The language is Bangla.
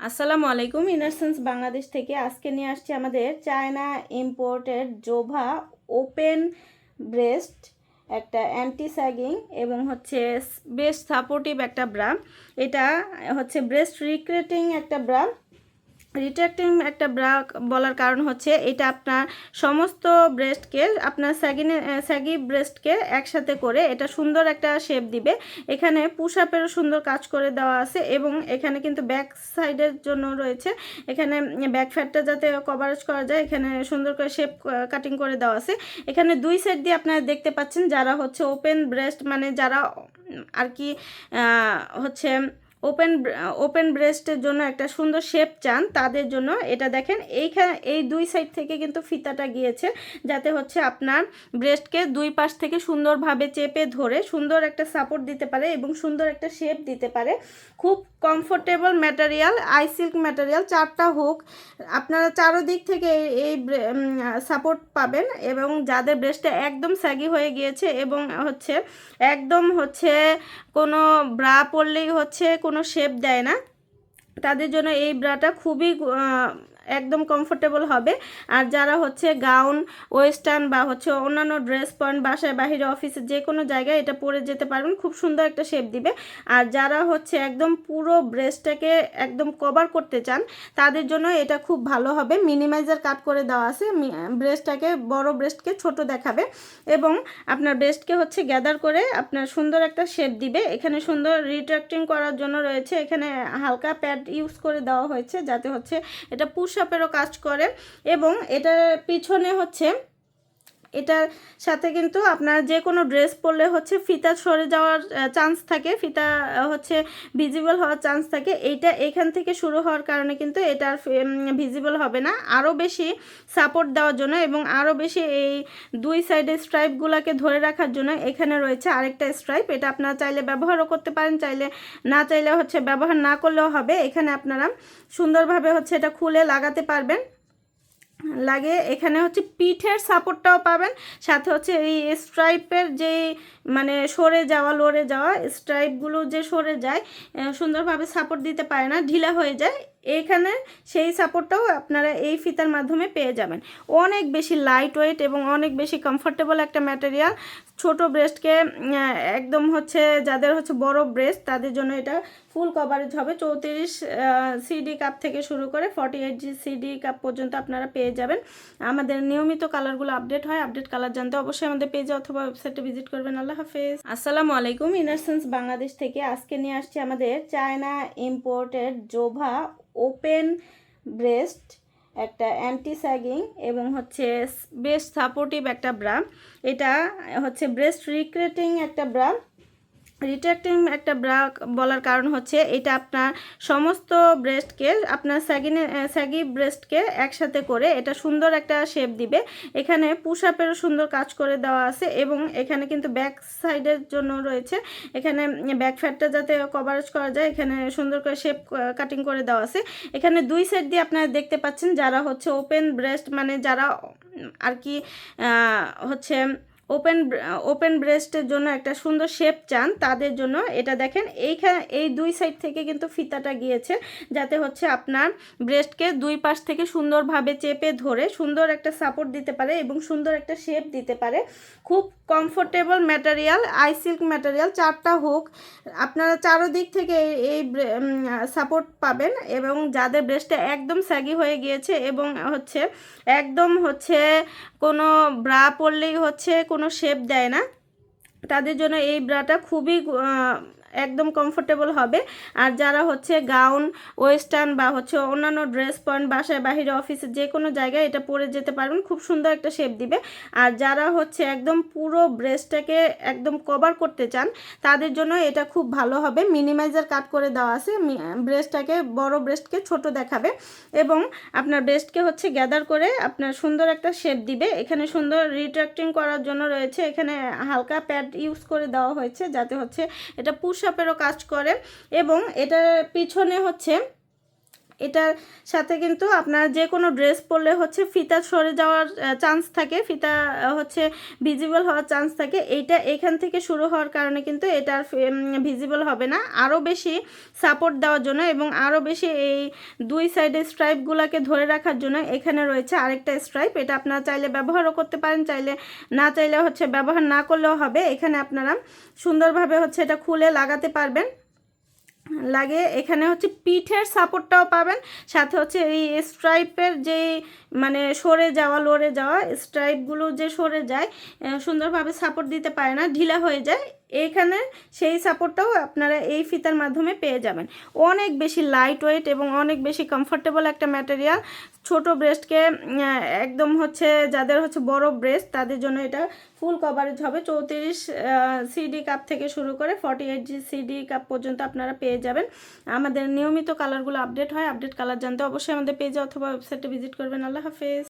আসসালামু আলাইকুম। ইনারসেন্স বাংলাদেশ থেকে আজকে নিয়ে আসছি আমাদের চায়না ইম্পোর্টেড জোভা ওপেন ব্রেস্ট একটা অ্যান্টি স্যাগিং এবং হচ্ছে বেশ সাপোর্টিভ একটা ব্রা। এটা হচ্ছে ব্রেস্ট রিক্রিয়েটিং একটা ব্রা। রিট্রাক্টিং একটা ব্রা বলার কারণ হচ্ছে এটা আপনার সমস্ত ব্রেস্টকে আপনার স্যাগি ব্রেস্টকে একসাথে করে এটা সুন্দর একটা শেপ দিবে। এখানে পুশ আপেরও সুন্দর কাজ করে দেওয়া আছে এবং এখানে কিন্তু ব্যাক সাইডের জন্য রয়েছে, এখানে ব্যাক ফ্যাটটা যাতে কভারেজ করা যায় এখানে সুন্দর করে শেপ কাটিং করে দেওয়া আছে। এখানে দুই সাইড দিয়ে আপনারা দেখতে পাচ্ছেন যারা হচ্ছে ওপেন ব্রেস্ট মানে যারা আর কি হচ্ছে ওপেন ব্রেস্টের জন্য একটা সুন্দর শেপ চান তাদের জন্য এটা দেখেন এইখানে এই দুই সাইড থেকে কিন্তু ফিতাটা গিয়েছে যাতে হচ্ছে আপনার ব্রেস্টকে দুই পাশ থেকে সুন্দরভাবে চেপে ধরে সুন্দর একটা সাপোর্ট দিতে পারে এবং সুন্দর একটা শেপ দিতে পারে। খুব comfortable material, I silk material, চারটা হুক আপনারা চারোদিক থেকে এই সাপোর্ট পাবেন এবং যাদের ব্রেস্টে একদম স্যাগি হয়ে গিয়েছে এবং হচ্ছে একদম হচ্ছে কোনো ব্রা পরলেই হচ্ছে কোনো শেপ দেয় না তাদের জন্য এই ব্রাটা খুবই একদম কমফোর্টেবল হবে। আর যারা হচ্ছে গাউন, ওয়েস্টার্ন বা হচ্ছে অন্যান্য ড্রেস পয়েন্ট বাসায় বাহিরে অফিসে যে কোনো জায়গায় এটা পরে যেতে পারবেন, খুব সুন্দর একটা শেপ দিবে। আর যারা হচ্ছে একদম পুরো ব্রেস্টটাকে একদম কভার করতে চান তাদের জন্য এটা খুব ভালো হবে। মিনিমাইজার কাট করে দেওয়া আছে, ব্রেস্টটাকে বড় ব্রেস্টকে ছোট দেখাবে এবং আপনার ব্রেস্টকে হচ্ছে গ্যাদার করে আপনার সুন্দর একটা শেপ দিবে। এখানে সুন্দর রিট্রাক্টিং করার জন্য রয়েছে, এখানে হালকা প্যাড ইউজ করে দেওয়া হয়েছে যাতে হচ্ছে এটা পুশ আপেরও কাজ করে এবং এটার পিছনে হচ্ছে এটার সাথে কিন্তু আপনার যে কোনো ড্রেস পরলে হচ্ছে ফিতা সরে যাওয়ার চান্স থাকে, ফিতা হচ্ছে ভিজিবল হওয়ার চান্স থাকে। এইটা এখান থেকে শুরু হওয়ার কারণে কিন্তু এটা ভিজিবল হবে না। আরও বেশি সাপোর্ট দেওয়ার জন্য এবং আরও বেশি এই দুই সাইডের স্ট্রাইপগুলোকে ধরে রাখার জন্য এখানে রয়েছে আরেকটা স্ট্রাইপ। এটা আপনারা চাইলে ব্যবহারও করতে পারেন, চাইলে না চাইলে হচ্ছে ব্যবহার না করলেও হবে। এখানে আপনারা সুন্দরভাবে হচ্ছে এটা খুলে লাগাতে পারবেন। লাগে এখানে হচ্ছে পিঠের সাপোর্টটাও পাবেন, সাথে হচ্ছে এই স্ট্রাইপের যে মানে সরে যাওয়া লড়ে যাওয়া স্ট্রাইপগুলো যে সরে যায় সুন্দরভাবে সাপোর্ট দিতে পারে না, ঢিলা হয়ে যায়, এইখানে সেই সাপোর্টটাও আপনারা এই ফিতার মাধ্যমে পেয়ে যাবেন। অনেক বেশি লাইট ওয়েট এবং অনেক বেশি কমফোর্টেবল একটা ম্যাটেরিয়াল। ছোট ব্রেস্টকে একদম হচ্ছে যাদের হচ্ছে বড় ব্রেস্ট তাদের জন্য এটা ফুল কভারেজ হবে। 34 সিডি কাপ থেকে শুরু করে 48 সিডি কাপ পর্যন্ত আপনারা পেয়ে যাবেন। আমাদের নিয়মিত কালারগুলো আপডেট হয়, আপডেট কালার জানতে অবশ্যই আমাদের পেজে অথবা ওয়েবসাইটে ভিজিট করবেন। আল্লাহ হাফেজ। আসসালামু আলাইকুম। ইনারসেন্স বাংলাদেশ থেকে আজকে নিয়ে আসছি আমাদের চায়না ইম্পোর্টেড জোভা ওপেন ব্রেস্ট একটা অ্যান্টি স্যাগিং এবং হচ্ছে বেশ সাপোর্টিভ একটা ব্রা। এটা হচ্ছে ব্রেস্ট রিক্রিয়েটিং একটা ব্রা। রিট্রাক্টিং একটা ব্রা বলার কারণ হচ্ছে এটা আপনার সমস্ত ব্রেস্টকে আপনার স্যাগি ব্রেস্টকে একসাথে করে এটা সুন্দর একটা শেপ দিবে। এখানে পুশ আপেরও সুন্দর কাজ করে দেওয়া আছে এবং এখানে কিন্তু ব্যাক সাইডের জন্য রয়েছে, এখানে ব্যাক ফ্যাটটা যাতে কভারেজ করা যায় এখানে সুন্দর করে শেপ কাটিং করে দেওয়া আছে। এখানে দুই সাইড দিয়ে আপনারা দেখতে পাচ্ছেন যারা হচ্ছে ওপেন ব্রেস্ট মানে যারা আর কি হচ্ছে ওপেন ব্রেস্টের জন্য একটা সুন্দর শেপ চান তাদের জন্য এটা দেখেন এইখানে এই দুই সাইড থেকে কিন্তু ফিতাটা গিয়েছে যাতে হচ্ছে আপনার ব্রেস্টকে দুই পাশ থেকে সুন্দরভাবে চেপে ধরে সুন্দর একটা সাপোর্ট দিতে পারে এবং সুন্দর একটা শেপ দিতে পারে। খুব comfortable material, I silk material, চারটা হুক আপনারা চারোদিক থেকে এই সাপোর্ট পাবেন এবং যাদের ব্রেস্টে একদম স্যাগি হয়ে গিয়েছে এবং হচ্ছে একদম হচ্ছে কোনো ব্রা পরলেই হচ্ছে কোনো শেপ দেয় না তাদের জন্য এই ব্রাটা খুবই একদম কমফোর্টেবল হবে। আর যারা হচ্ছে গাউন, ওয়েস্টার্ন বা হচ্ছে অন্যান্য ড্রেস পয়েন্ট বাসায় বাহিরে অফিসে যে কোনো জায়গায় এটা পরে যেতে পারবেন, খুব সুন্দর একটা শেপ দিবে। আর যারা হচ্ছে একদম পুরো ব্রেস্টটাকে একদম কভার করতে চান তাদের জন্য এটা খুব ভালো হবে। মিনিমাইজার কাট করে দেওয়া আছে, ব্রেস্টটাকে বড় ব্রেস্টকে ছোট দেখাবে এবং আপনার ব্রেস্টকে হচ্ছে গ্যাদার করে আপনার সুন্দর একটা শেপ দিবে। এখানে সুন্দর রিট্রাক্টিং করার জন্য রয়েছে, এখানে হালকা প্যাড ইউজ করে দেওয়া হয়েছে যাতে হচ্ছে এটা পুশ আপেরও কাজ করে এবং এটার পিছনে হচ্ছে এটার সাথে কিন্তু আপনার যে কোনো ড্রেস পরলে হচ্ছে ফিতা সরে যাওয়ার চান্স থাকে, ফিতা হচ্ছে ভিজিবল হওয়ার চান্স থাকে। এইটা এখান থেকে শুরু হওয়ার কারণে কিন্তু এটা আর ভিজিবল হবে না। আরও বেশি সাপোর্ট দেওয়ার জন্য এবং আরও বেশি এই দুই সাইডে স্ট্রাইপগুলোকে ধরে রাখার জন্য এখানে রয়েছে আরেকটা স্ট্রাইপ। এটা আপনারা চাইলে ব্যবহারও করতে পারেন, চাইলে না চাইলে হচ্ছে ব্যবহার না করলেও হবে। এখানে আপনারা সুন্দরভাবে হচ্ছে এটা খুলে লাগাতে পারবেন। লাগে এখানে হচ্ছে পিঠের সাপোর্টটাও পাবেন, সাথে হচ্ছে এই স্ট্রাইপের যে মানে সরে যাওয়া লড়ে যাওয়া স্ট্রাইপগুলো যে সরে যায়, সুন্দরভাবে সাপোর্ট দিতে পারে না, ঢিলা হয়ে যায়, এইখানে সেই সাপোর্টটাও আপনারা এই ফিতার মাধ্যমে পেয়ে যাবেন। অনেক বেশি লাইট ওয়েট এবং অনেক বেশি কমফোর্টেবল একটা ম্যাটেরিয়াল। ছোট ব্রেস্টকে একদম হচ্ছে যাদের হচ্ছে বড় ব্রেস্ট তাদের জন্য এটা ফুল কভারেজ হবে। 34 সিডি কাপ থেকে শুরু করে 48 সিডি কাপ পর্যন্ত আপনারা পেয়ে যাবেন। আমাদের নিয়মিত কালারগুলো আপডেট হয়, আপডেট কালার জানতে অবশ্যই আমাদের পেজে অথবা ওয়েবসাইটে ভিজিট করবেন। আল্লাহ হাফেজ।